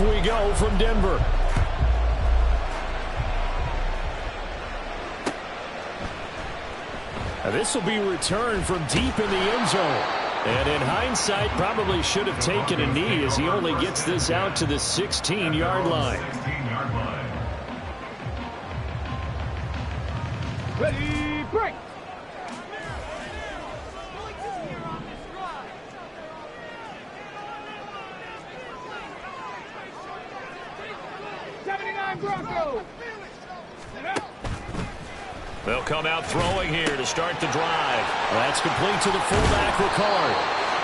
we go from Denver. Now this will be returned from deep in the end zone. And in hindsight, probably should have taken a knee as he only gets this out to the 16-yard line. Ready, break! Broncos. They'll come out throwing here to start the drive. That's complete to the fullback, Ricard.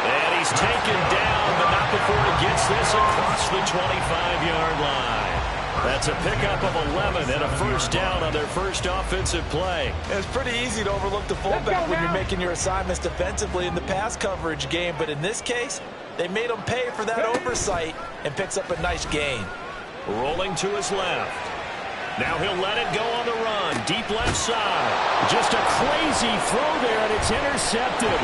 And he's taken down, but not before he gets this across the 25-yard line. That's a pickup of 11 and a first down on their first offensive play. It's pretty easy to overlook the fullback when you're making your assignments defensively in the pass coverage game, but in this case, they made him pay for that oversight and picks up a nice gain. Rolling to his left. Now he'll let it go on the run. Deep left side. Just a crazy throw there, and it's intercepted.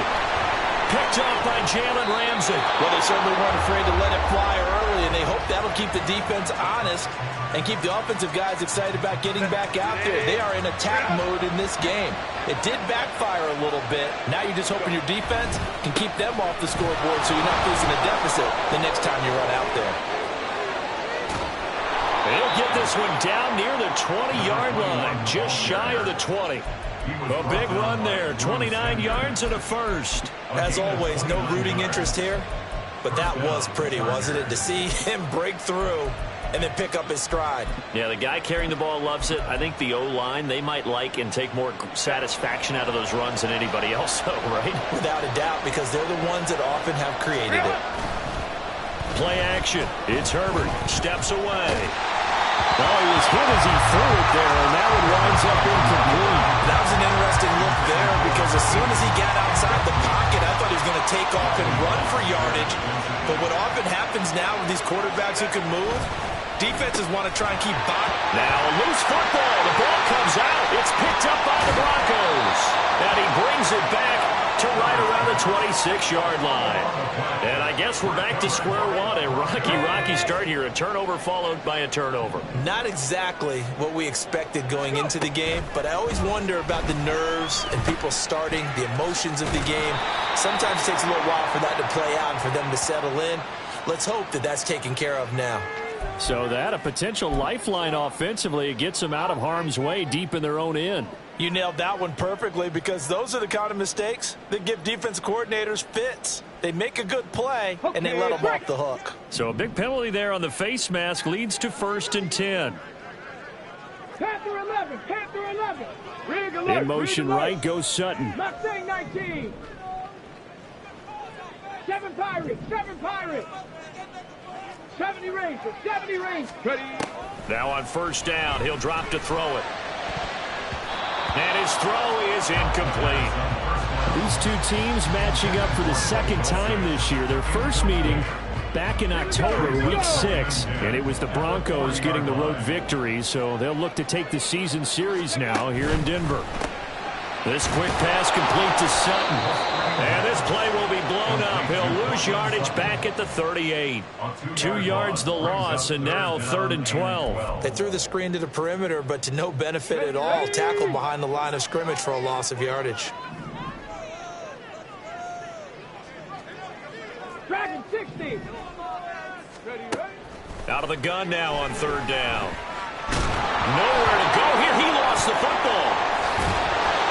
Picked up by Jalen Ramsey. Well, they certainly weren't afraid to let it fly early, and they hope that'll keep the defense honest and keep the offensive guys excited about getting back out there. They are in attack mode in this game. It did backfire a little bit. Now you're just hoping your defense can keep them off the scoreboard so you're not facing a deficit the next time you run out there. He'll get this one down near the 20-yard line, just shy of the 20. A big run there, 29 yards and a first. As always, no rooting interest here, but that was pretty, wasn't it? To see him break through and then pick up his stride. Yeah, the guy carrying the ball loves it. I think the O-line, they might like and take more satisfaction out of those runs than anybody else, though, right? Without a doubt, because they're the ones that often have created it. Play action. It's Herbert. Steps away. Oh, he was hit as he threw it there, and that one winds up incomplete. That was an interesting look there because as soon as he got outside the pocket, I thought he was going to take off and run for yardage. But what often happens now with these quarterbacks who can move, defenses want to try and keep box. Now a loose football. The ball comes out. It's picked up by the Broncos. And he brings it back to right around the 26-yard line. And I guess we're back to square one. A rocky start here. A turnover followed by a turnover. Not exactly what we expected going into the game, but I always wonder about the nerves and people starting, the emotions of the game. Sometimes it takes a little while for that to play out and for them to settle in. Let's hope that that's taken care of now. So that, a potential lifeline offensively, it gets them out of harm's way deep in their own end. You nailed that one perfectly because those are the kind of mistakes that give defense coordinators fits. They make a good play, and they let them off the hook. So a big penalty there on the face mask leads to 1st and 10. Panther 11, Panther 11. Rig alert, in motion right goes Sutton. Mustang 19. 7 Pirates, 7 Pirates. 70 Rangers, 70 Rangers. Ready. Now on 1st down, he'll drop to throw it. And his throw is incomplete. These two teams matching up for the 2nd time this year. Their first meeting back in October, week 6. And it was the Broncos getting the road victory, so they'll look to take the season series now here in Denver. This quick pass complete to Sutton. And this play will be blown up. He'll lose yardage back at the 38. 2 yards the loss, and now 3rd and 12. They threw the screen to the perimeter, but to no benefit at all. Tackled behind the line of scrimmage for a loss of yardage. Dragon 60. Out of the gun now on 3rd down. Nowhere to go here. He lost the football.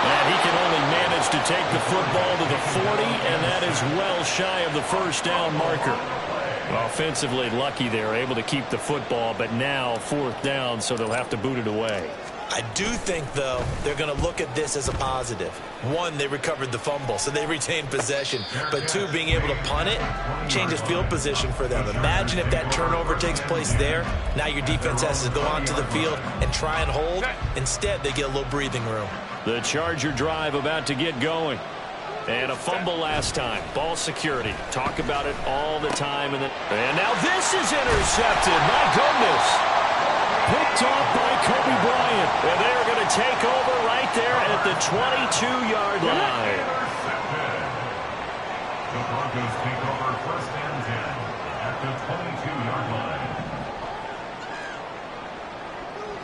And he can only manage to take the football to the 40, and that is well shy of the 1st down marker. Offensively lucky they're able to keep the football, but now 4th down, so they'll have to boot it away. I do think, though, they're going to look at this as a positive. 1, they recovered the fumble, so they retained possession. But 2, being able to punt it changes field position for them. Imagine if that turnover takes place there. Now your defense has to go onto the field and try and hold. Instead, they get a little breathing room. The Charger drive about to get going. And a fumble last time. Ball security. Talk about it all the time. And now this is intercepted. My goodness. Picked off by Kobe Bryant. And they're going to take over right there at the 22-yard line. The Broncos take over 1st and 10 at the 22-yard line.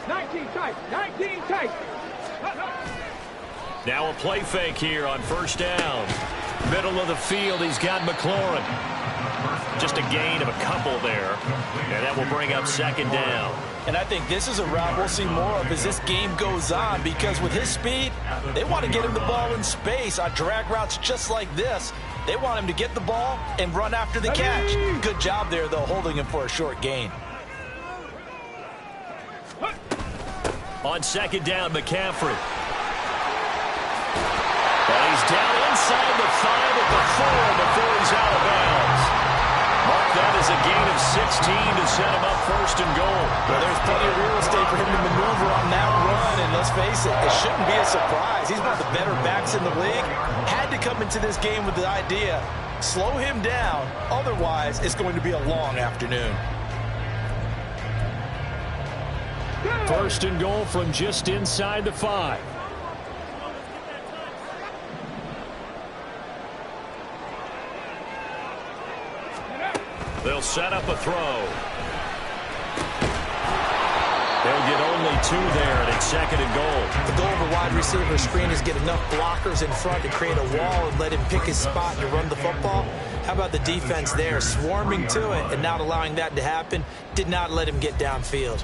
19 tight. 19 tight. Now a play fake here on first down. Middle of the field, he's got McLaurin. Just a gain of a couple there, and that will bring up second down. And I think this is a route we'll see more of as this game goes on, because with his speed, they want to get him the ball in space on drag routes just like this. They want him to get the ball and run after the catch. Good job there, though, holding him for a short gain. On second down, McCaffrey. And he's down inside the 5 at the 4 before he's out of bounds. Mark that as a gain of 16 to set him up first and goal. Well, there's plenty of real estate for him to maneuver on that run, and let's face it, it shouldn't be a surprise. He's one of the better backs in the league. Had to come into this game with the idea, slow him down, otherwise it's going to be a long afternoon. First and goal from just inside the 5. They'll set up a throw. They'll get only 2 there, and it's second and goal. The goal of a wide receiver screen is get enough blockers in front to create a wall and let him pick his spot to run the football. How about the defense there, swarming to it and not allowing that to happen? Did not let him get downfield.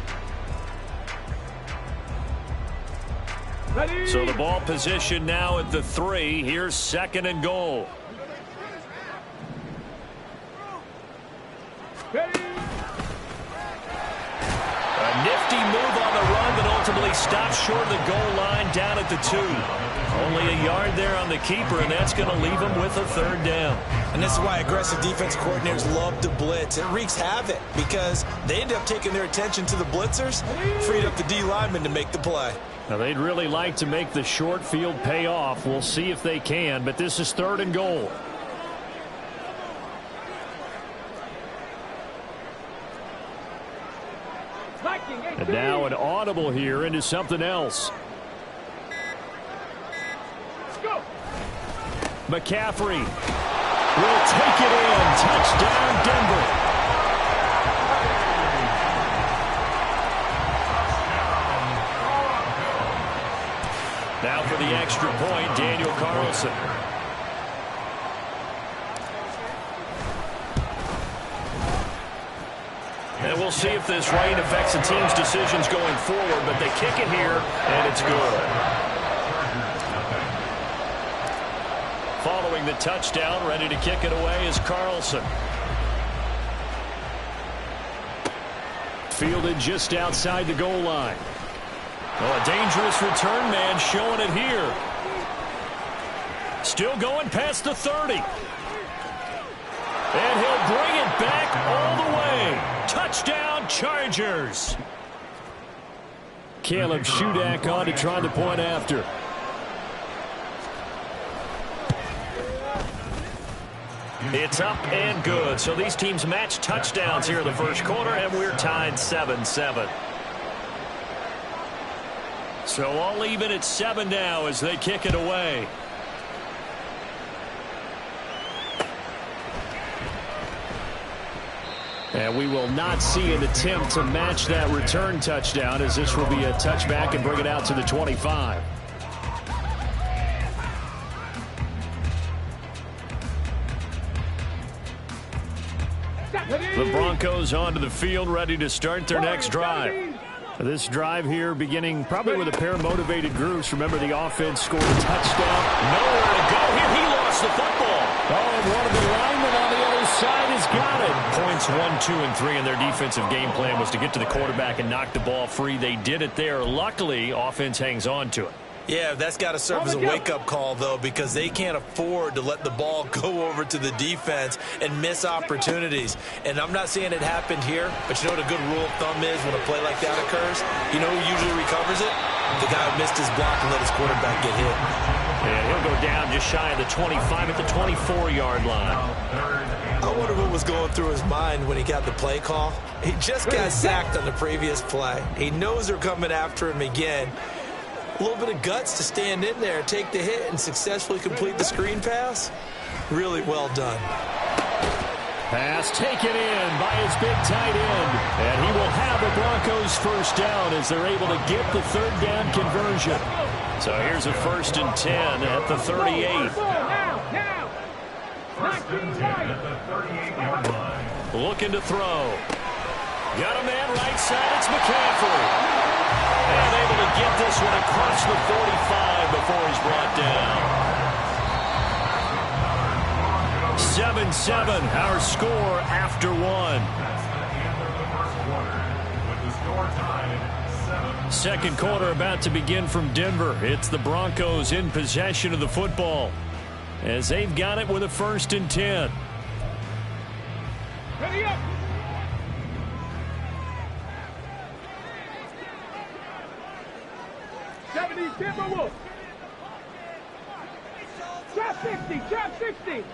Ready? So the ball position now at the 3. Here's second and goal. Ready? A nifty move on the run, but ultimately stops short of the goal line down at the 2. Only a yard there on the keeper, and that's going to leave him with a third down. And this is why aggressive defense coordinators love to blitz. It wreaks havoc because they end up taking their attention to the blitzers, freed up the D lineman to make the play. Now, they'd really like to make the short field pay off. We'll see if they can, but this is third and goal. And now an audible here into something else. Go. McCaffrey will take it in. Touchdown, Denver. Now for the extra point, Daniel Carlson. And we'll see if this rain affects the team's decisions going forward, but they kick it here, and it's good. Following the touchdown, ready to kick it away is Carlson. Fielded just outside the goal line. Oh, a dangerous return man showing it here. Still going past the 30. And he'll bring it back all the way. Touchdown, Chargers. Caleb Shudak on to try the point after. It's up and good. So these teams match touchdowns here in the first quarter, and we're tied 7-7. So all even at 7 now as they kick it away. And we will not see an attempt to match that return touchdown, as this will be a touchback and bring it out to the 25. The Broncos onto the field, ready to start their next drive. This drive here beginning probably with a pair of motivated groups. Remember, the offense scored a touchdown. Nowhere to go here. He lost the football. Oh, and one of the linemen on the other side has got it. Points 1, 2, and 3 in their defensive game plan was to get to the quarterback and knock the ball free. They did it there. Luckily, offense hangs on to it. Yeah, that's got to serve as a wake-up call, though, because they can't afford to let the ball go over to the defense and miss opportunities. And I'm not saying it happened here, but you know what a good rule of thumb is when a play like that occurs? You know who usually recovers it? The guy who missed his block and let his quarterback get hit. And he'll go down just shy of the 25 at the 24-yard line. I wonder what was going through his mind when he got the play call. He just got sacked on the previous play. He knows they're coming after him again. A little bit of guts to stand in there, take the hit, and successfully complete the screen pass. Really well done. Pass taken in by his big tight end. And he will have the Broncos first down as they're able to get the third down conversion. So here's a 1st and 10 at the 38. Now. Looking to throw. Got a man right side. It's McCaffrey. And able to get this one across the 45 before he's brought down. 7-7, our score after one. Second quarter about to begin from Denver. It's the Broncos in possession of the football as they've got it with a 1st and 10. Ready up. Timberwolves. Drop 60.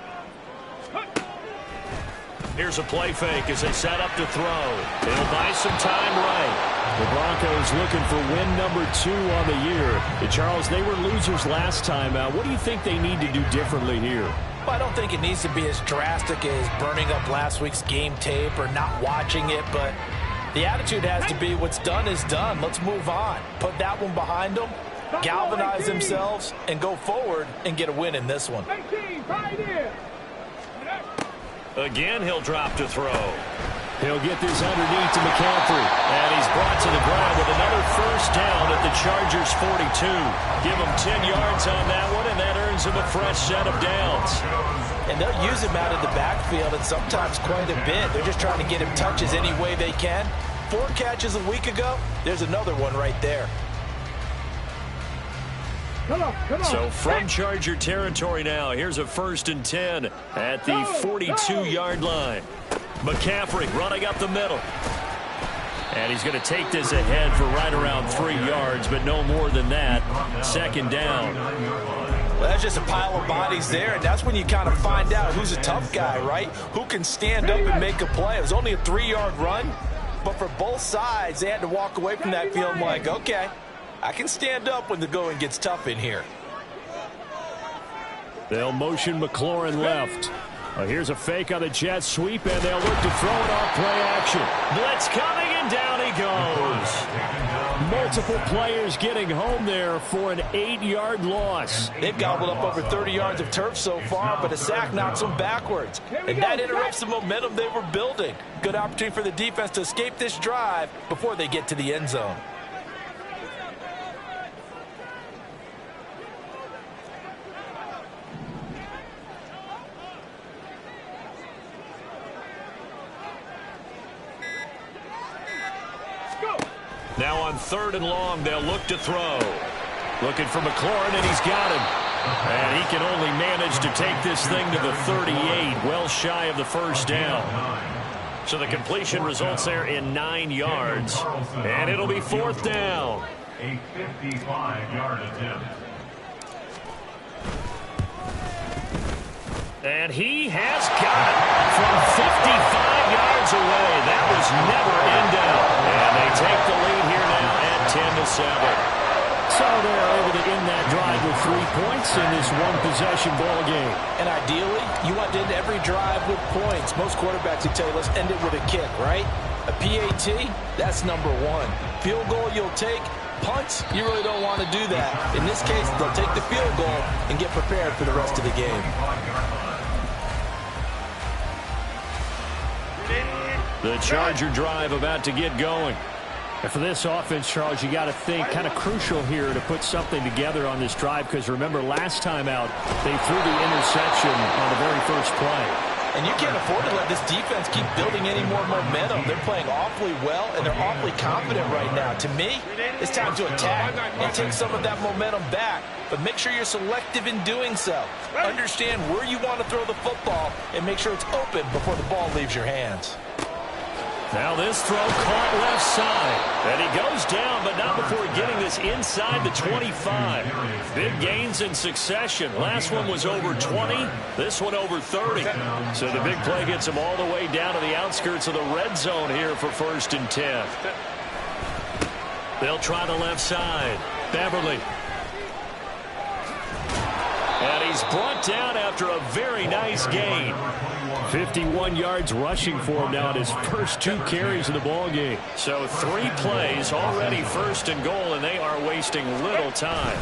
Here's a play fake as they set up to throw. It'll buy some time right. The Broncos looking for win number 2 on the year. Charles, they were losers last time out. What do you think they need to do differently here? Well, I don't think it needs to be as drastic as burning up last week's game tape or not watching it, but the attitude has to be what's done is done. Let's move on. Put that one behind them, galvanize themselves, and go forward and get a win in this one. 18, right here. Again, he'll drop to throw. He'll get this underneath to McCaffrey. And he's brought to the ground with another first down at the Chargers' 42. Give him 10 yards on that one, and that earns him a fresh set of downs. And they'll use him out of the backfield, and sometimes quite a bit. They're just trying to get him touches any way they can. 4 catches a week ago. There's another one right there. Come on. So from Charger territory now, here's a 1st and 10 at the 42-yard line. McCaffrey running up the middle. And he's going to take this ahead for right around 3 yards, but no more than that. 2nd down. Well, that's just a pile of bodies there, and that's when you kind of find out who's a tough guy, right? Who can stand up and make a play. It was only a 3-yard run, but for both sides, they had to walk away from that feeling like, okay, I can stand up when the going gets tough in here. They'll motion McLaurin left. Here's a fake on the jet sweep, and they'll look to throw it off play action. Blitz coming, and down he goes. Multiple players getting home there for an 8-yard loss. They've gobbled up over 30 yards of turf so far, but a sack knocks them backwards. And that interrupts the momentum they were building. Good opportunity for the defense to escape this drive before they get to the end zone. Now on 3rd and long, they'll look to throw. Looking for McLaurin, and he's got him. And he can only manage to take this thing to the 38, well shy of the first down. So the completion results there in 9 yards. And it'll be 4th down. A 55-yard attempt. And he has got it from 55 yards away. That was never in doubt. And they take the lead here now at 10-7. So they're able to end that drive with 3 points in this one-possession ball game. And ideally, you want to end every drive with points. Most quarterbacks would tell you, let's end it with a kick, right? A PAT, that's number 1. Field goal you'll take. Punts, you really don't want to do that. In this case, they'll take the field goal and get prepared for the rest of the game. The Charger drive about to get going. And for this offense, Charles, you got to think kind of crucial here to put something together on this drive, because remember last time out they threw the interception on the very first play. And you can't afford to let this defense keep building any more momentum. They're playing awfully well, and they're awfully confident right now. To me, it's time to attack and take some of that momentum back. But make sure you're selective in doing so. Understand where you want to throw the football and make sure it's open before the ball leaves your hands. Now this throw caught left side. And he goes down, but not before getting this inside the 25. Big gains in succession. Last one was over 20. This one over 30. So the big play gets him all the way down to the outskirts of the red zone here for 1st and 10. They'll try the left side. Beverly. And he's brought down after a very nice gain. 51 yards rushing for him now in his first 2 carries of the ball game. So 3 plays, already first and goal, and they are wasting little time.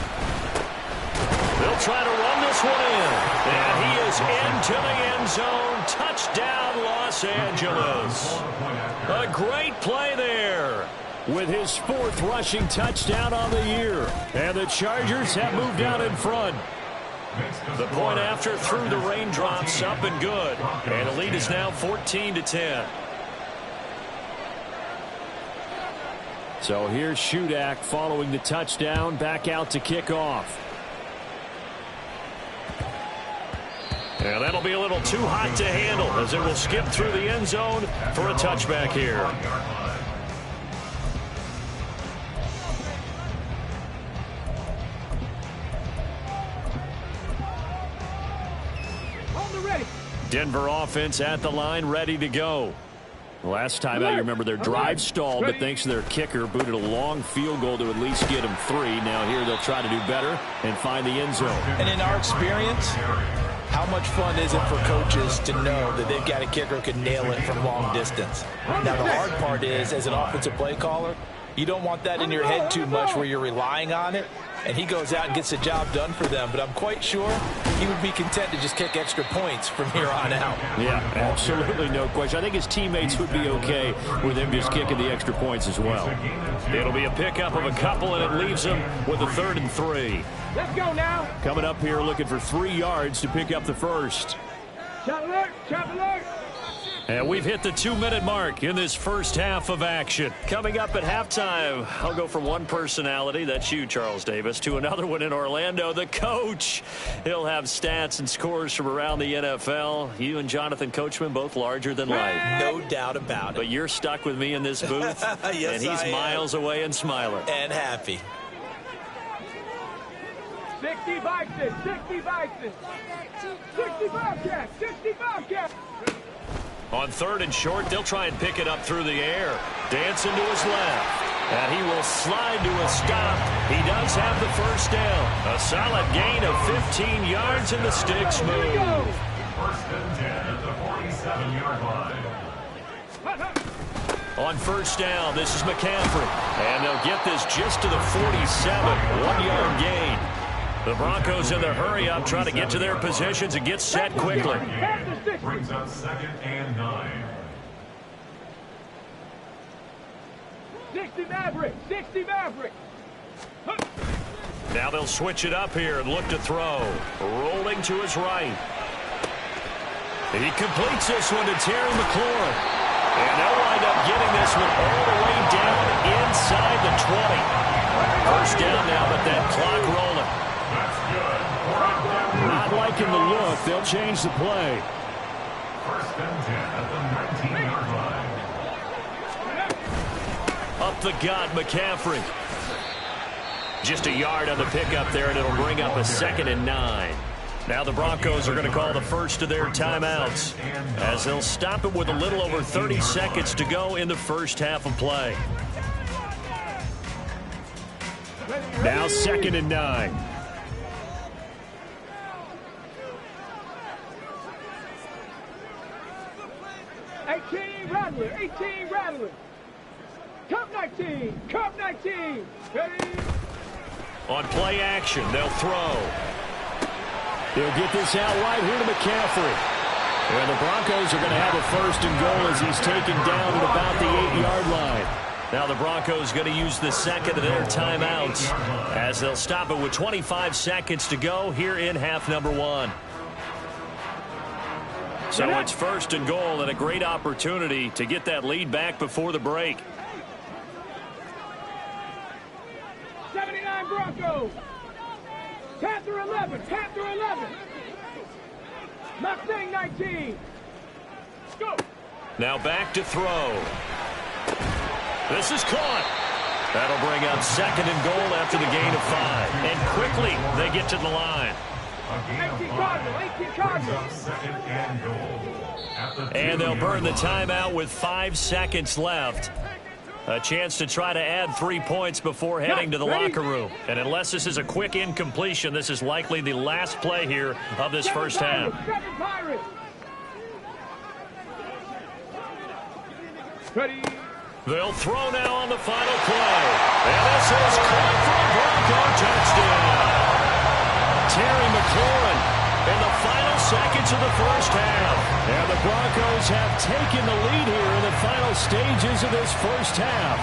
They'll try to run this one in. And he is into the end zone. Touchdown, Los Angeles. A great play there with his 4th rushing touchdown on the year. And the Chargers have moved out in front. The point after through the raindrops, up and good. And the lead is now 14-10. So here's Shudak following the touchdown, back out to kick off. And that'll be a little too hot to handle as it will skip through the end zone for a touchback here. Denver offense at the line, ready to go. Last time out, you remember their drive stalled, but thanks to their kicker, booted a long field goal to at least get them 3. Now here they'll try to do better and find the end zone. And in our experience, how much fun is it for coaches to know that they've got a kicker who can nail it from long distance? Now the hard part is, as an offensive play caller, you don't want that in your head too much where you're relying on it. And he goes out and gets the job done for them. But I'm quite sure he would be content to just kick extra points from here on out. Yeah, absolutely no question. I think his teammates would be okay with him just kicking the extra points as well. It'll be a pickup of a couple, and it leaves him with a 3rd and 3. Let's go now. Coming up here looking for 3 yards to pick up the first. Chop alert, chop alert. And we've hit the 2-minute mark in this first half of action. Coming up at halftime, I'll go from one personality, that's you, Charles Davis, to another one in Orlando, the coach. He'll have stats and scores from around the NFL. You and Jonathan Coachman, both larger than life. No doubt about it. But you're stuck with me in this booth, yes, and he's miles away and smiling. And happy. 60 Bison, 60 Bison. 60 Bobcats, 60 Bobcats. On 3rd and short, they'll try and pick it up through the air. Dancing to his left. And he will slide to a stop. He does have the first down. A solid gain of 15 yards, and the sticks move. First and 10 at the 47-yard line. On first down, this is McCaffrey. And they'll get this just to the 47. 1-yard gain. The Broncos in the hurry up, trying to get to their positions and get set quickly. Brings up 2nd and 9. 60 Maverick, 60 Maverick. Now they'll switch it up here and look to throw. Rolling to his right. He completes this one to Terry McLaurin. And they'll wind up getting this one all the way down inside the 20. First down now, but that clock rolling. Not liking the look. They'll change the play. First and 10 at the 19-yard line. Up the gut, McCaffrey. Just a yard on the pickup there, and it'll bring up a 2nd and 9. Now the Broncos are going to call the first of their timeouts, as they'll stop it with a little over 30 seconds to go in the first half of play. Now 2nd and 9. Rattler, 18 Rattler. Cup 19, Cup 19. Ready? On play action, they'll throw. They'll get this out wide here to McCaffrey. And the Broncos are going to have a 1st and goal as he's taken down at about the 8-yard line. Now the Broncos going to use the 2nd of their timeouts as they'll stop it with 25 seconds to go here in half number 1. So it's 1st and goal, and a great opportunity to get that lead back before the break. 79 Broncos. Panther 11, Panther 11. Mustang 19. Go. Now back to throw. This is caught. That'll bring up 2nd and goal after the gain of 5. And quickly they get to the line. 18 Cardinal, 18 Cardinal. 2nd and goal. And they'll burn the timeout with 5 seconds left. A chance to try to add 3 points before heading to the locker room. And unless this is a quick incompletion, this is likely the last play here of this first half. Ready. They'll throw now on the final play. And this is caught for a Bronco touchdown. Terry McLaurin in the final seconds of the first half. And the Broncos have taken the lead here in the final stages of this first half.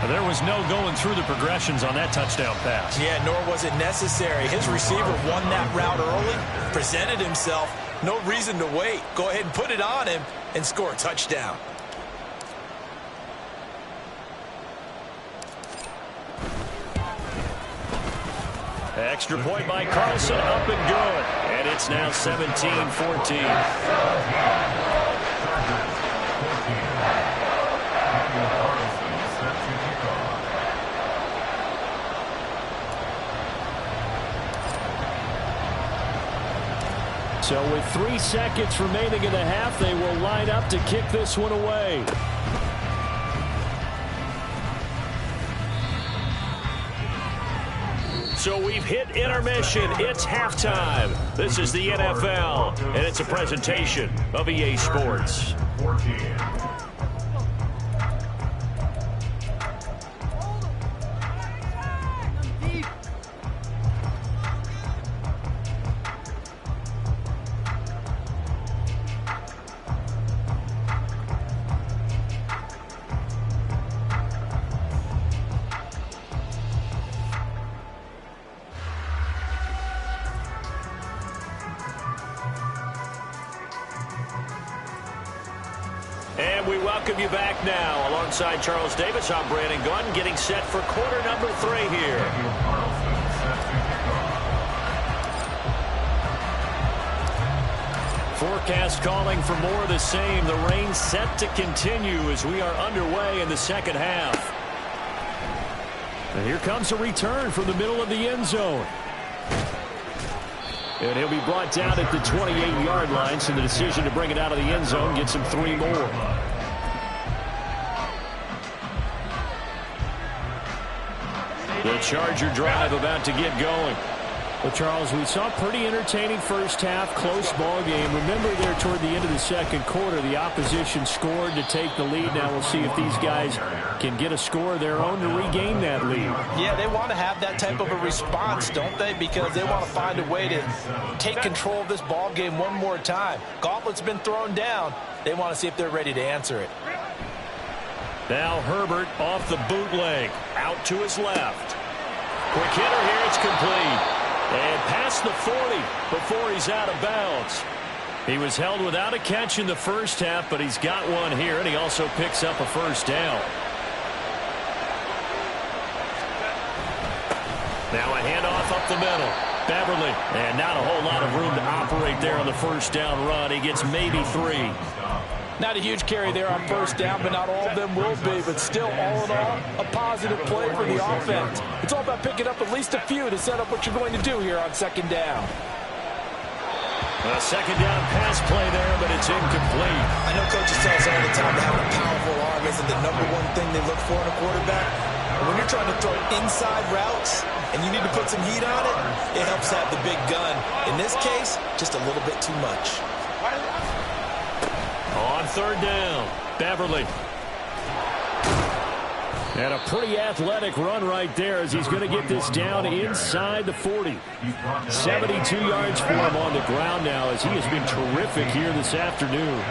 There was no going through the progressions on that touchdown pass. Yeah, nor was it necessary. His receiver won that route early, presented himself. No reason to wait. Go ahead and put it on him and score a touchdown. Extra point by Carlson, up and good. And it's now 17-14. So with 3 seconds remaining in the half, they will line up to kick this one away. So we've hit intermission. It's halftime. This is the NFL, and it's a presentation of EA Sports. 14. And we welcome you back now. Alongside Charles Davis, I'm Brandon Gunn, getting set for quarter number 3 here. Forecast calling for more of the same. The rain set to continue as we are underway in the second half. And here comes a return from the middle of the end zone. And he'll be brought down at the 28-yard line, so the decision to bring it out of the end zone gets him 3 more. The Charger drive about to get going. Well, Charles, we saw a pretty entertaining first half, close ball game. Remember there toward the end of the second quarter, the opposition scored to take the lead. Now we'll see if these guys can get a score of their own to regain that lead. Yeah, they want to have that type of a response, don't they? Because they want to find a way to take control of this ball game one more time. Gauntlet's been thrown down. They want to see if they're ready to answer it. Now Herbert off the bootleg, out to his left. Quick hitter here, it's complete. And past the 40 before he's out of bounds. He was held without a catch in the first half, but he's got one here, and he also picks up a first down. Now a handoff up the middle. Beverly, and not a whole lot of room to operate there on the first down run. He gets maybe 3. Not a huge carry there on first down, but not all of them will be. But still, all in all, a positive play for the offense. It's all about picking up at least a few to set up what you're going to do here on second down. A second down pass play there, but it's incomplete. I know coaches tell us all the time that having a powerful arm isn't the #1 thing they look for in a quarterback. But when you're trying to throw inside routes and you need to put some heat on it, it helps have the big gun. In this case, just a little bit too much. On third down, Beverly. And a pretty athletic run right there as he's going to get this down inside the 40. 72 yards for him on the ground now as he has been terrific here this afternoon.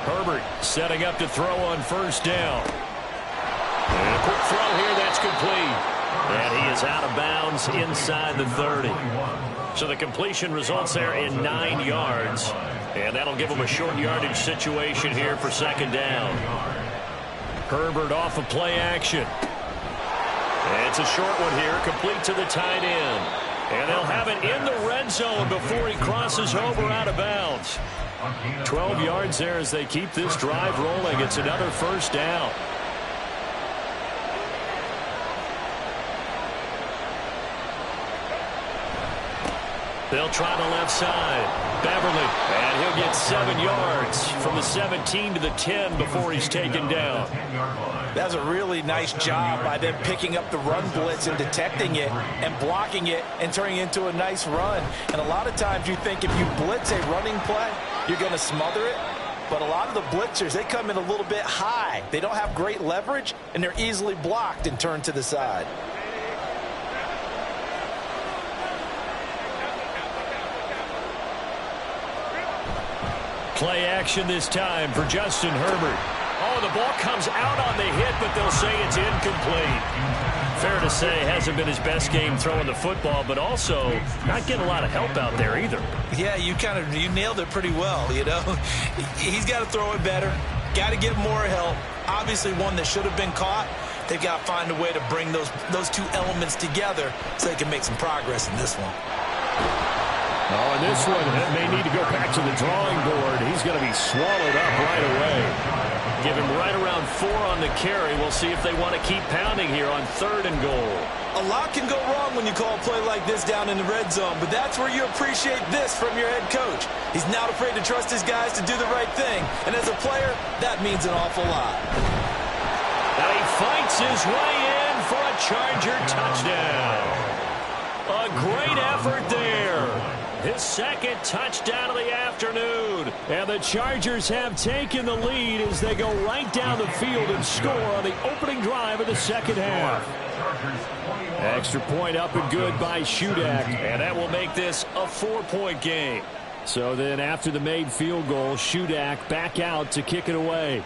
Herbert setting up to throw on first down. And a quick throw here, that's complete. And he is out of bounds inside the 30. So the completion results there in 9 yards. And that'll give him a short yardage situation here for second down. Herbert off of play action. And it's a short one here, complete to the tight end. And they'll have it in the red zone before he crosses over out of bounds. 12 yards there as they keep this drive rolling. It's another first down. They'll try the left side. Beverly, and he'll get 7 yards from the 17 to the 10 before he's taken down. That's a really nice job by them picking up the run blitz and detecting it and blocking it and turning it into a nice run. And a lot of times you think if you blitz a running play, you're going to smother it. But a lot of the blitzers, they come in a little bit high. They don't have great leverage, and they're easily blocked and turned to the side. Play action this time for Justin Herbert. Oh, the ball comes out on the hit, but they'll say it's incomplete. Fair to say, hasn't been his best game throwing the football, but also not getting a lot of help out there either. Yeah, you nailed it pretty well, you know. He's got to throw it better, got to get more help. Obviously one that should have been caught. They've got to find a way to bring those two elements together so they can make some progress in this one. Oh, and this one may need to go back to the drawing board. He's going to be swallowed up right away. Give him right around 4 on the carry. We'll see if they want to keep pounding here on 3rd and goal. A lot can go wrong when you call a play like this down in the red zone, but that's where you appreciate this from your head coach. He's not afraid to trust his guys to do the right thing, and as a player, that means an awful lot. And he fights his way in for a Charger touchdown. A great effort there. His 2nd touchdown of the afternoon. And the Chargers have taken the lead as they go right down the field and score on the opening drive of the 2nd half. Extra point up and good by Shudak. And that will make this a 4-point game. So then after the made field goal, Shudak back out to kick it away.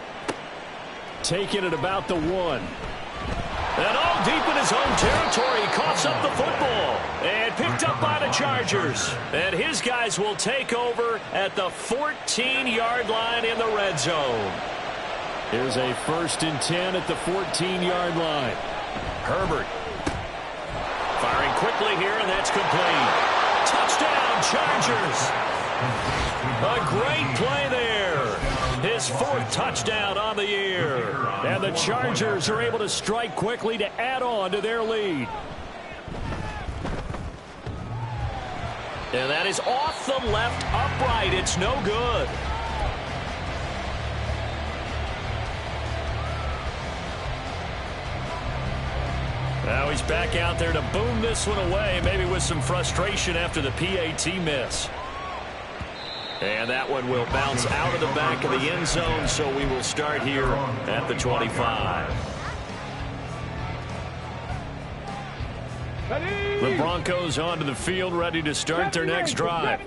Taking it about the 1. And all deep in his own territory, he coughs up the football. And picked up by the Chargers. And his guys will take over at the 14-yard line in the red zone. Here's a 1st and 10 at the 14-yard line. Herbert. Firing quickly here, and that's complete. Touchdown, Chargers. A great play there. His 4th touchdown on the year. And the Chargers are able to strike quickly to add on to their lead. And that is off the left upright. It's no good. Now he's back out there to boom this one away, maybe with some frustration after the PAT miss. And that one will bounce out of the back of the end zone, so we will start here at the 25. The Broncos onto the field, ready to start their next drive.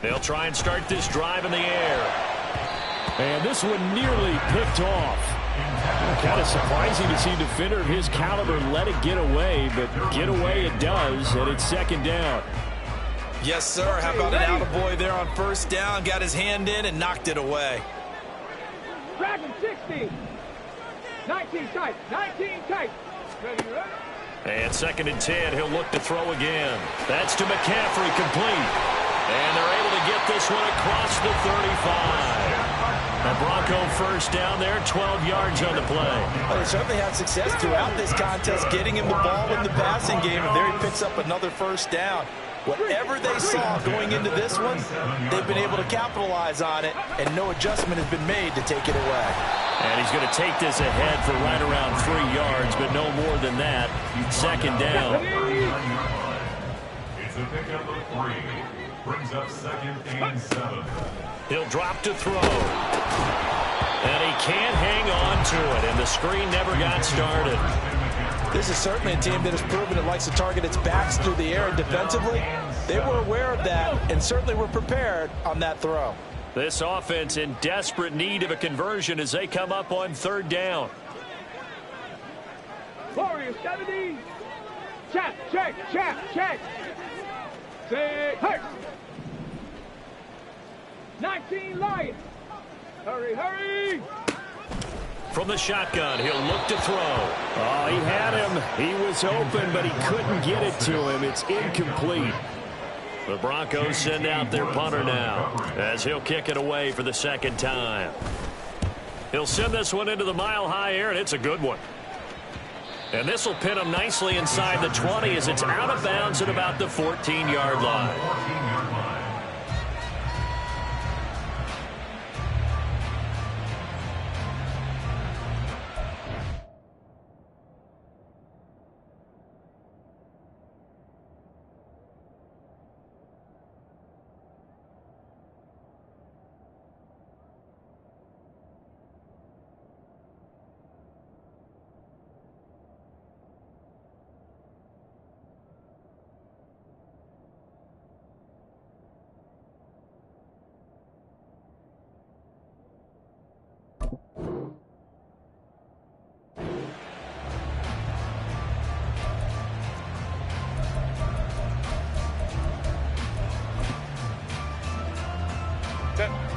They'll try and start this drive in the air. And this one nearly picked off. Kind of surprising to see a defender of his caliber let it get away, but get away it does, and it's 2nd down. Yes, sir. How about an attaboy there on 1st down? Got his hand in and knocked it away. Dragon 60. 19 tight. 19 tight. Ready, ready. And 2nd and 10. He'll look to throw again. That's to McCaffrey, complete. And they're able to get this one across the 35. The Bronco 1st down there, 12 yards on the play. Well, they certainly had success throughout this contest, getting him the ball in the passing game, and there he picks up another 1st down. Whatever they saw going into this one, they've been able to capitalize on it, and no adjustment has been made to take it away. And he's going to take this ahead for right around 3 yards, but no more than that. 2nd down. It's a pickup of 3. Brings up 2nd and 7. He'll drop to throw. And he can't hang on to it, and the screen never got started. This is certainly a team that has proven it likes to target its backs through the air, and defensively, they were aware of that and certainly were prepared on that throw. This offense in desperate need of a conversion as they come up on 3rd down. Warriors 70. Check. Say, hurt. 19 Lions. Hurry. From the shotgun, he'll look to throw. Oh, he had him. He was open, but he couldn't get it to him. It's incomplete. The Broncos send out their punter now as he'll kick it away for the 2nd time. He'll send this one into the mile-high air, and it's a good one. And this will pin him nicely inside the 20 as it's out of bounds at about the 14-yard line.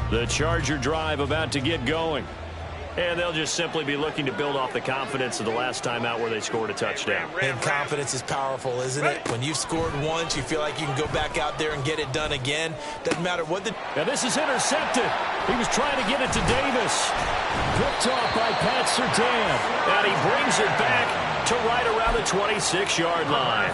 The Charger drive about to get going. And they'll just simply be looking to build off the confidence of the last time out where they scored a touchdown. And confidence is powerful, isn't it? When you've scored once, you feel like you can go back out there and get it done again. Doesn't matter what the... And this is intercepted. He was trying to get it to Davis. Picked off by Pat Surtain. And he brings it back to right around the 26-yard line.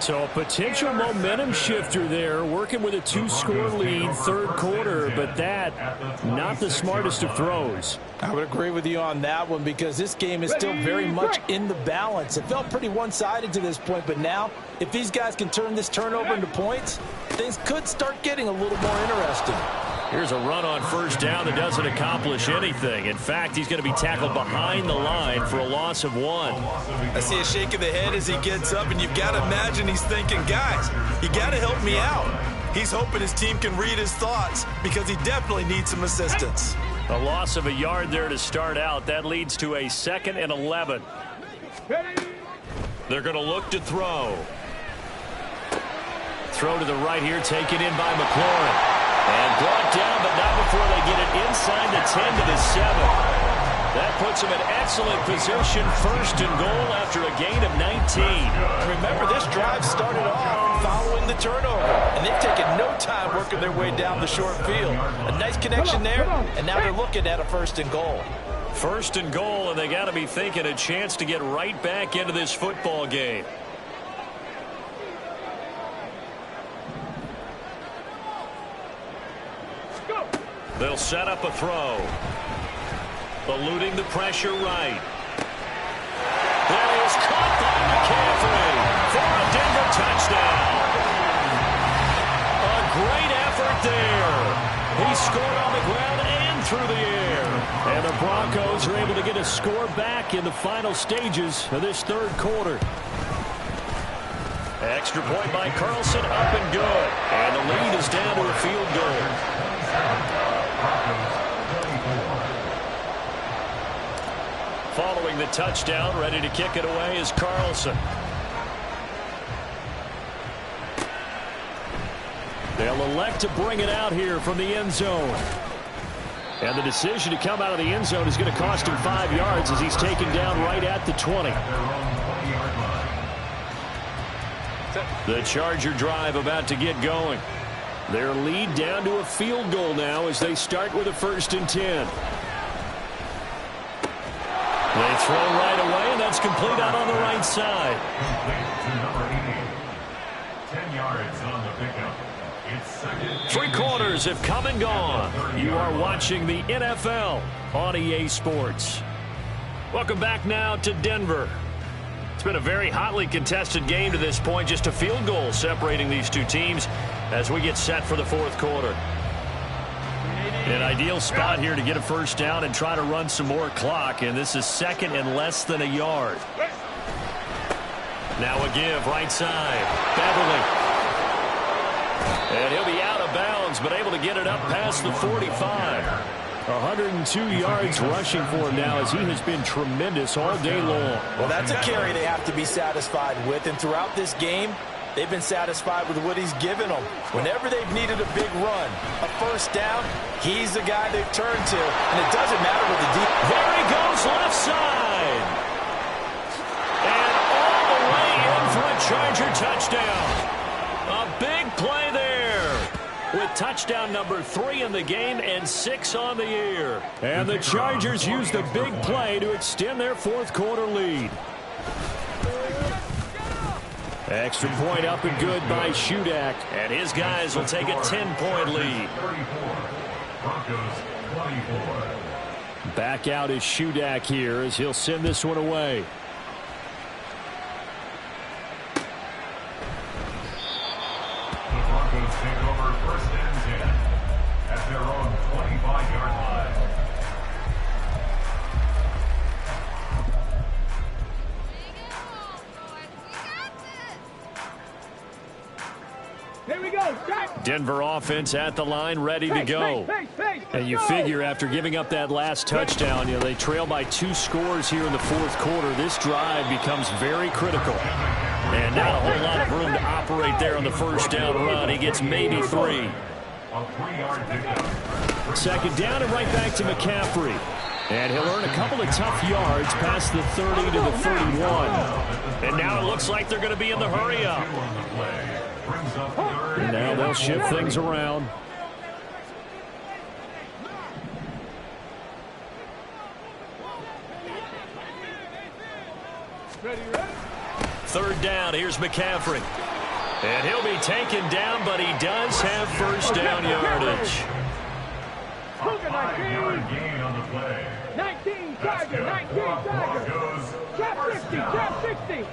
So a potential momentum shifter there, working with a 2-score lead, third quarter, but that, not the smartest of throws. I would agree with you on that one because this game is still very much in the balance. It felt pretty one-sided to this point, but now, if these guys can turn this turnover into points, things could start getting a little more interesting. Here's a run on first down that doesn't accomplish anything. In fact, he's going to be tackled behind the line for a loss of 1. I see a shake of the head as he gets up, and you've got to imagine he's thinking, guys, you got to help me out. He's hoping his team can read his thoughts because he definitely needs some assistance. A loss of a yard there to start out. That leads to a 2nd and 11. They're going to look to throw. Throw to the right here, taken in by McLaurin. And brought down, but not before they get it inside the 10 to the 7. That puts them in excellent position, 1st and goal after a gain of 19. Remember, this drive started off following the turnover, and they've taken no time working their way down the short field. A nice connection there, and now they're looking at a 1st and goal. 1st and goal, and they got to be thinking a chance to get right back into this football game. They'll set up a throw. Eluding the pressure right. That is caught by McCaffrey for a Denver touchdown. A great effort there. He scored on the ground and through the air. And the Broncos are able to get a score back in the final stages of this third quarter. Extra point by Carlson, up and good. And the lead is down to a field goal. Following the touchdown, ready to kick it away is Carlson. They'll elect to bring it out here from the end zone. And the decision to come out of the end zone is going to cost him 5 yards as he's taken down right at the 20. The Charger drive about to get going. Their lead down to a field goal now as they start with a 1st and 10. They throw right away, and that's complete out on the right side. 10 yards on the pickup. It's 2nd. 3 quarters have come and gone. You are watching the NFL on EA Sports. Welcome back now to Denver. It's been a very hotly contested game to this point. Just a field goal separating these two teams as we get set for the 4th quarter. An ideal spot here to get a 1st down and try to run some more clock, and this is 2nd and less than a yard. Now a give right side. Beverly. And he'll be out of bounds, but able to get it up past the 45. 102 yards rushing for him now as he has been tremendous all day long. Well, that's a carry they have to be satisfied with, and throughout this game, they've been satisfied with what he's given them. Whenever they've needed a big run, a 1st down, he's the guy they've turned to. And it doesn't matter what the deep... There he goes, left side. And all the way in for a Charger touchdown. A big play there. With touchdown number 3 in the game and 6 on the year. And the Chargers use the big play to extend their 4th quarter lead. Extra point up and good by Shudak. And his guys will take a 10-point lead. 34. Broncos 24. Back out is Shudak here as he'll send this one away. The Broncos take over 1st and 10 at their own 25-yard line. Here we go. Start. Denver offense at the line, ready to go. And you figure after giving up that last touchdown, they trail by 2 scores here in the 4th quarter. This drive becomes very critical. And not a whole lot of room to operate there on the 1st down run. He gets maybe 3. A 3-yard pickup. 2nd down and right back to McCaffrey. And he'll earn a couple of tough yards past the 30 to the 31. And now it looks like they're going to be in the hurry up. And now they'll shift things around. Ready? 3rd down, here's McCaffrey. And he'll be taken down, but he does have 1st down yardage. 5-yard gain on the play. 19 Tiger, 19 Tiger. Trap 50, trap 60.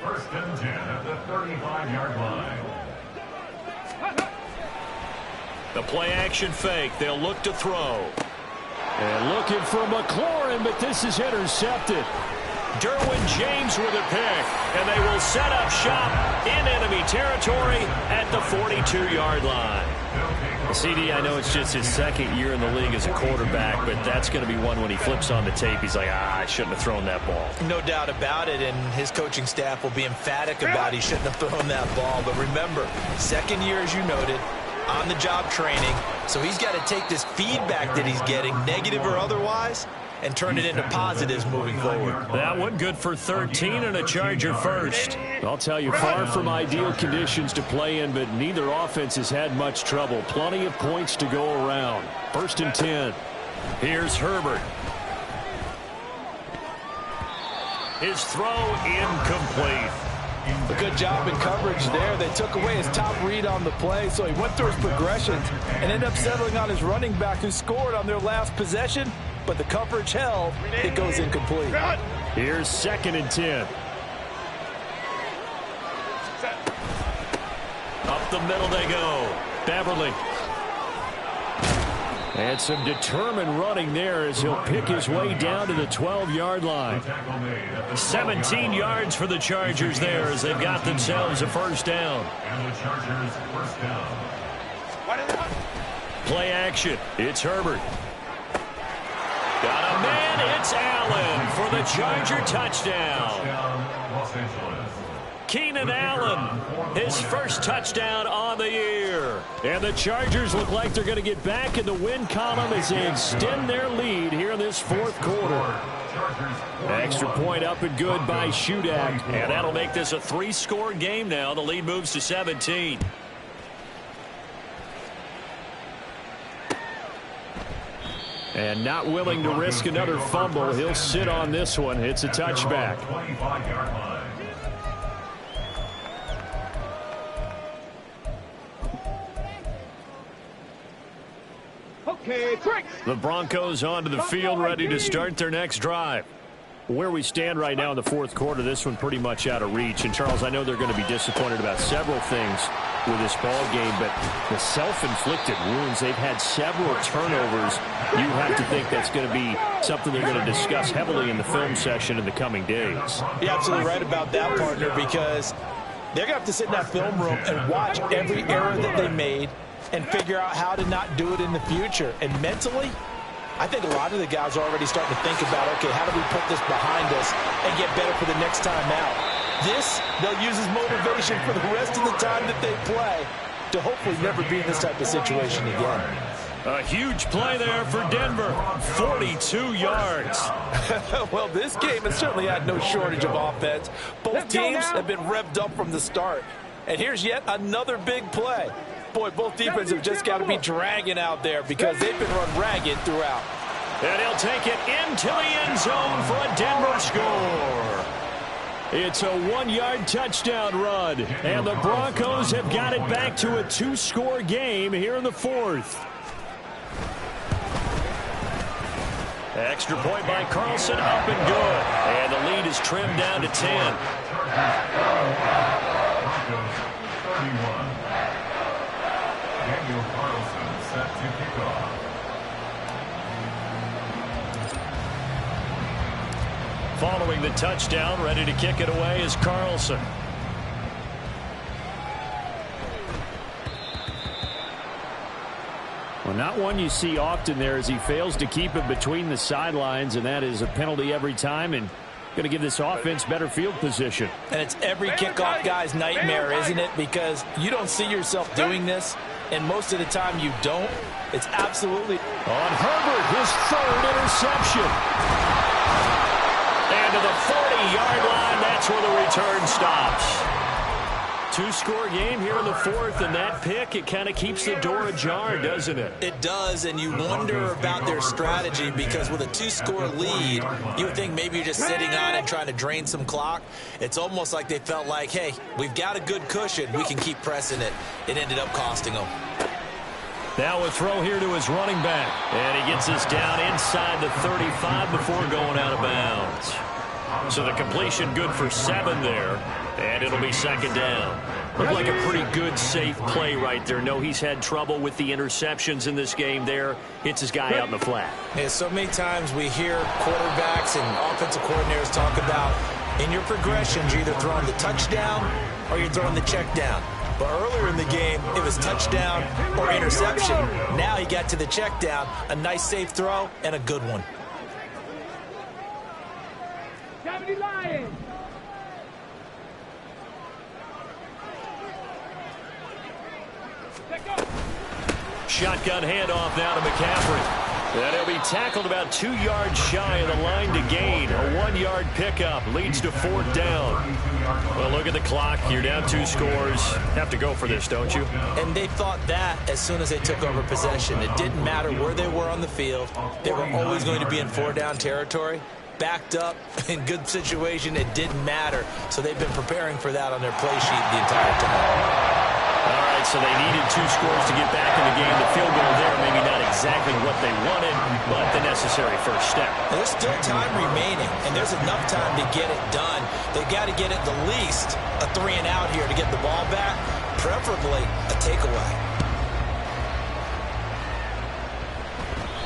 1st and 10 at the 35-yard line. The play action fake. They'll look to throw. And looking for McLaurin, but this is intercepted. Derwin James with a pick. And they will set up shop in enemy territory at the 42-yard line. CD, I know it's just his 2nd year in the league as a quarterback, but that's going to be one when he flips on the tape. He's like, I shouldn't have thrown that ball. No doubt about it, and his coaching staff will be emphatic about he shouldn't have thrown that ball. But remember, 2nd year, as you noted, on-the-job training. So he's got to take this feedback that he's getting, negative or otherwise, and turn it into positives moving forward. That one good for 13 and a Charger 1st. I'll tell you, far from ideal conditions to play in, but neither offense has had much trouble. Plenty of points to go around. 1st and 10. Here's Herbert. His throw incomplete. A good job in coverage there. They took away his top read on the play, so he went through his progressions and ended up settling on his running back who scored on their last possession, but the coverage held. It goes incomplete. Here's 2nd and 10. Up the middle they go. Beverly. And some determined running there as he'll pick his way down to the 12-yard line. 17 yards for the Chargers there as they've got themselves a 1st down. And the Chargers 1st down. Play action. It's Herbert. Got a man. It's Allen for the Charger touchdown. Los Angeles. Keenan Allen, his 1st touchdown on the year. And the Chargers look like they're going to get back in the win column as they extend their lead here in this 4th quarter. Extra point up and good by Shudak. And that'll make this a 3-score game now. The lead moves to 17. And not willing to risk another fumble. He'll sit on this one. It's a touchback. 25-yard line. The Broncos onto the field, ready to start their next drive. Where we stand right now in the 4th quarter, this one pretty much out of reach. And, Charles, I know they're going to be disappointed about several things with this ball game, but the self-inflicted wounds, they've had several turnovers. You have to think that's going to be something they're going to discuss heavily in the film session in the coming days. You're absolutely right about that, partner, because they're going to have to sit in that film room and watch every error that they made and figure out how to not do it in the future. And mentally, I think a lot of the guys are already starting to think about, okay, how do we put this behind us and get better for the next time out? This, they'll use as motivation for the rest of the time that they play to hopefully never be in this type of situation again. A huge play there for Denver. 42 yards. Well, this game has certainly had no shortage of offense. Both teams have been revved up from the start. And here's yet another big play. Boy, both defenses have just got to be dragging out there because they've been run ragged throughout. And he'll take it into the end zone for a Denver score. It's a 1-yard touchdown run, and the Broncos have got it back to a 2-score game here in the 4th. Extra point by Carlson, up and good. And the lead is trimmed down to 10. Broncos 31. Daniel Carlson set to kick off. Following the touchdown, ready to kick it away is Carlson. Well, not one you see often there as he fails to keep it between the sidelines, and that is a penalty every time and going to give this offense better field position. And it's every kickoff guy's nightmare, isn't it? Because you don't see yourself doing this, and most of the time you don't. It's absolutely... On Herbert, his 3rd interception. And to the 40-yard line, that's where the return stops. 2-score game here in the 4th, and that pick, it kind of keeps the door ajar, doesn't it? It does, and you wonder about their strategy because with a 2-score lead, you would think maybe you're just sitting on it trying to drain some clock. It's almost like they felt like, hey, we've got a good cushion. We can keep pressing it. It ended up costing them. Now a throw here to his running back, and he gets us down inside the 35 before going out of bounds. So the completion good for 7 there, and it'll be 2nd down. Looked like a pretty good, safe play right there. No, he's had trouble with the interceptions in this game there. Hits his guy out in the flat. Yeah, so many times we hear quarterbacks and offensive coordinators talk about in your progressions, you're either throwing the touchdown or you're throwing the check down. But earlier in the game, it was touchdown or interception. Now he got to the check down, a nice safe throw, and a good one. 70 Lions. Shotgun handoff now to McCaffrey. And he'll be tackled about 2 yards shy of the line to gain. A 1-yard pickup leads to 4th down. Well, look at the clock. You're down 2 scores. Have to go for this, don't you? And they thought that as soon as they took over possession. It didn't matter where they were on the field. They were always going to be in 4-down territory. Backed up, in good situation, it didn't matter. So they've been preparing for that on their play sheet the entire time. All right, so they needed 2 scores to get back in the game. The field goal there, maybe not exactly what they wanted, but the necessary first step. And there's still time remaining, and there's enough time to get it done. They've got to get at the least a 3-and-out here to get the ball back, preferably a takeaway.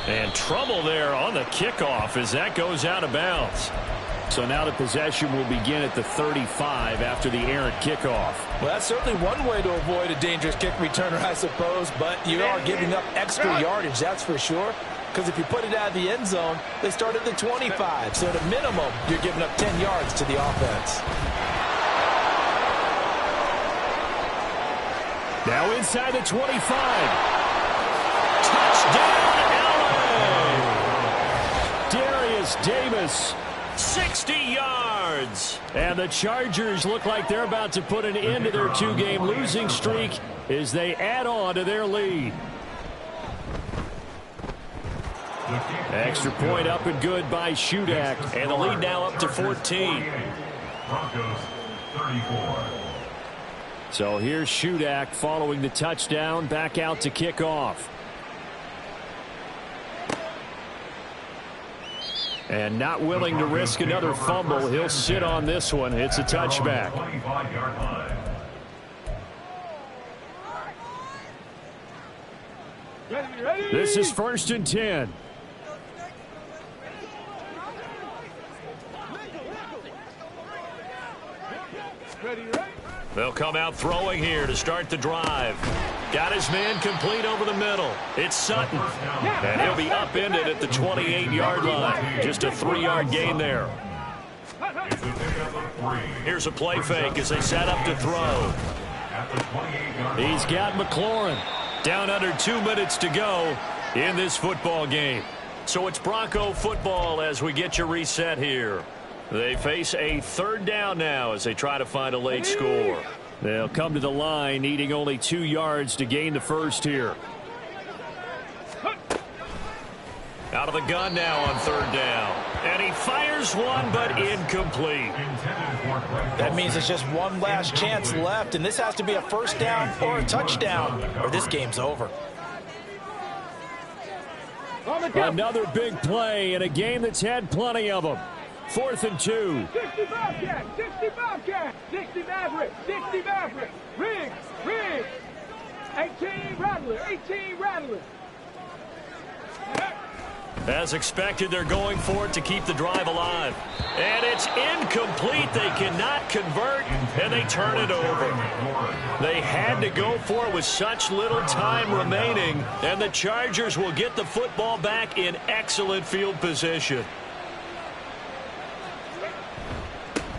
And trouble there on the kickoff as that goes out of bounds. So now the possession will begin at the 35 after the errant kickoff. Well, that's certainly one way to avoid a dangerous kick returner, I suppose, but you are giving up extra yardage, that's for sure. Because if you put it out of the end zone, they start at the 25. So at a minimum, you're giving up 10 yards to the offense. Now inside the 25. Touchdown, LA! Darius Davis. 60 yards. And the Chargers look like they're about to put an end to their 2-game losing streak as they add on to their lead. Extra point up and good by Shudak. And the lead now up to 14. Broncos 34. So here's Shudak following the touchdown, back out to kick off. And not willing to risk another fumble. He'll sit on this one. It's a touchback. 25-yard line. This is 1st and 10. They'll come out throwing here to start the drive. Got his man complete over the middle. It's Sutton. And he'll be upended at the 28-yard line. Just a 3-yard gain there. Here's a play fake as they set up to throw. He's got McLaurin. Down under 2 minutes to go in this football game. So it's Bronco football as we get you reset here. They face a 3rd down now as they try to find a late score. They'll come to the line needing only 2 yards to gain the first here. Out of the gun now on 3rd down. And he fires one, but incomplete. That means it's just one last chance left, and this has to be a first down or a touchdown, or this game's over. Another big play in a game that's had plenty of them. 4th and 2. 60 Bobcat, 60 Bobcat, 60 Maverick, 60 Maverick, Riggs, 18 Rattler, 18 Rattler. As expected, they're going for it to keep the drive alive. And it's incomplete. They cannot convert, and they turn it over. They had to go for it with such little time remaining, and the Chargers will get the football back in excellent field position.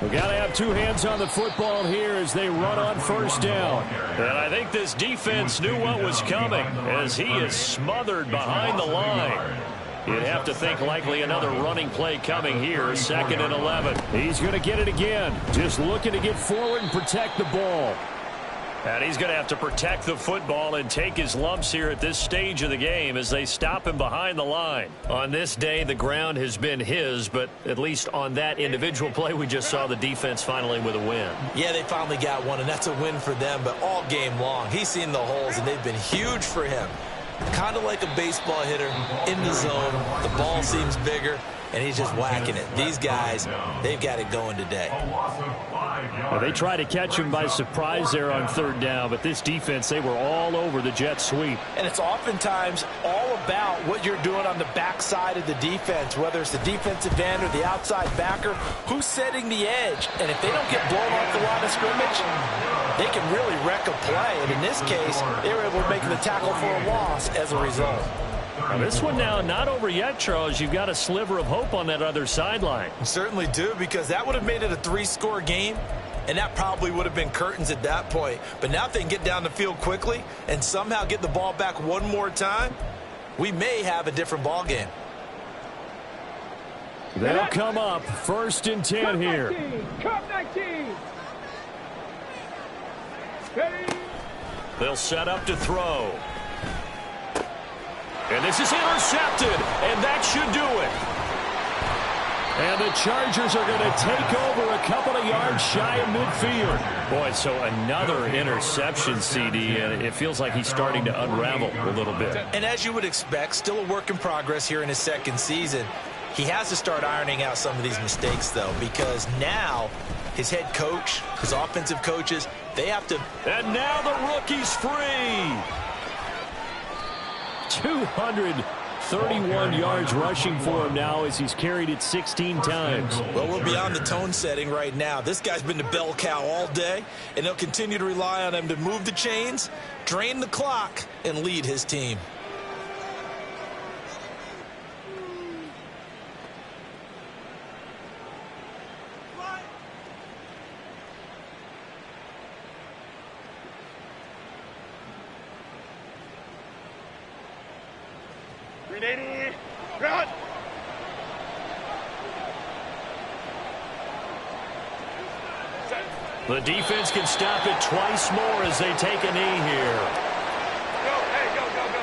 We've got to have two hands on the football here as they run on first down. And I think this defense knew what was coming as he is smothered behind the line. You'd have to think likely another running play coming here. 2nd and 11. He's going to get it again. Just looking to get forward and protect the ball. And he's going to have to protect the football and take his lumps here at this stage of the game as they stop him behind the line. On this day, the ground has been his, but at least on that individual play, we just saw the defense finally with a win. Yeah, they finally got one, and that's a win for them, but all game long, he's seen the holes, and they've been huge for him. Kind of like a baseball hitter in the zone. The ball seems bigger, and he's just whacking it. These guys, they've got it going today. Well, they tried to catch him by surprise there on 3rd down, but this defense, they were all over the jet sweep. And it's oftentimes all about what you're doing on the backside of the defense, whether it's the defensive end or the outside backer, who's setting the edge. And if they don't get blown off the line of scrimmage, they can really wreck a play. And in this case, they were able to make the tackle for a loss as a result. Now this one now not over yet, Charles. You've got a sliver of hope on that other sideline. Certainly do, because that would have made it a 3-score game, and that probably would have been curtains at that point. But now if they can get down the field quickly and somehow get the ball back one more time, we may have a different ball game. They'll come up 1st and 10 here. Cup 19. They'll set up to throw. And this is intercepted, and that should do it. And the Chargers are going to take over a couple of yards shy of midfield. Boy, so another interception, CD, and it feels like he's starting to unravel a little bit. And as you would expect, still a work in progress here in his 2nd season. He has to start ironing out some of these mistakes, though, because now his head coach, his offensive coaches, they have to... And now the rookie's free. 231 yards rushing for him now as he's carried it 16 times. Well, we're beyond the tone setting right now. This guy's been the bell cow all day, and they'll continue to rely on him to move the chains, drain the clock, and lead his team. Run! The defense can stop it twice more as they take a knee here. Go, hey, go, go, go.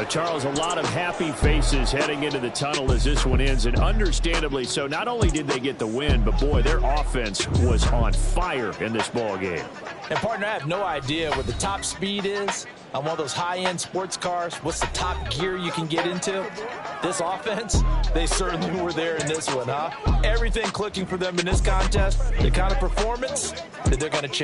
Charles, a lot of happy faces heading into the tunnel as this one ends, and understandably so. Not only did they get the win, but boy, their offense was on fire in this ball game. And partner, I have no idea what the top speed is on one of those high-end sports cars. What's the top gear you can get into? This offense, they certainly were there in this one, huh? Everything clicking for them in this contest, the kind of performance that they're going to cherish.